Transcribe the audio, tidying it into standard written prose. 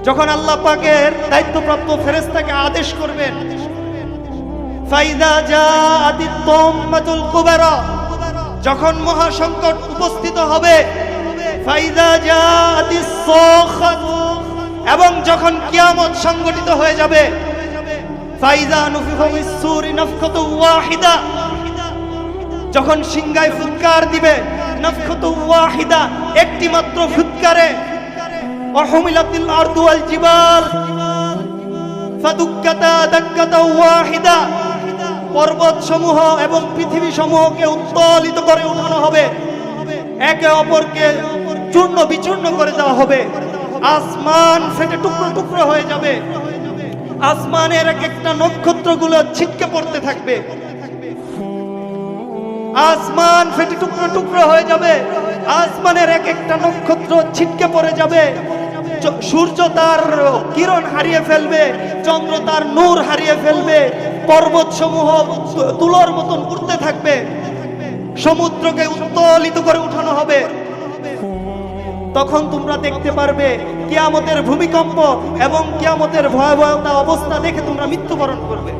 যখন আল্লাহ পাকের দায়িত্বপ্রাপ্ত ফেরেশতাকে আদেশ করবেন, ফাইদা জাআতিত তাম্মাতুল কুবরা, যখন মহা সংকট উপস্থিত হবে, ফাইদা জাআতিস সাখাত, এবং যখন কিয়ামত সংগঠিত হয়ে যাবে, ফাইদা নুফিখা ফিস সূরি নাফখাতু ওয়াহিদা, যখন সিংহায় ফুৎকার দিবে, নাফখাতু ওয়াহিদা, একটি মাত্র ফুৎকারে, ওয়াহুমিলাতিল আরদু ওয়াল জিবাল ফাদুক্কাতা দাক্কাতা ওয়াহিদা, পর্বত সমূহ এবং পৃথিবী সমূহকে উত্তোলিত করে উঠানো হবে, একে অপরকে চূর্ণ বিচূর্ণ করে দেওয়া হবে, আসমান ফেটে টুকরো টুকরো হয়ে যাবে, আসমানের এক একটা নক্ষত্রগুলো ছিটকে পড়তে থাকবে, আসমান ফেটে টুকরো টুকরো হয়ে যাবে, আসমানের এক একটা নক্ষত্র ছিটকে পড়ে যাবে, সূর্য তার কিরণ হারিয়ে ফেলবে, চন্দ্র তার নূর হারিয়ে ফেলবে, পর্বত সমূহ তুলোর মতন উঠতে থাকবে, সমুদ্রকে উত্তোলিত করে উঠানো হবে। তখন তোমরা দেখতে পারবে কিয়ামতের ভূমিকম্প এবং কিয়ামতের ভয়াবহতা অবস্থা দেখে তোমরা মৃত্যুবরণ করবে।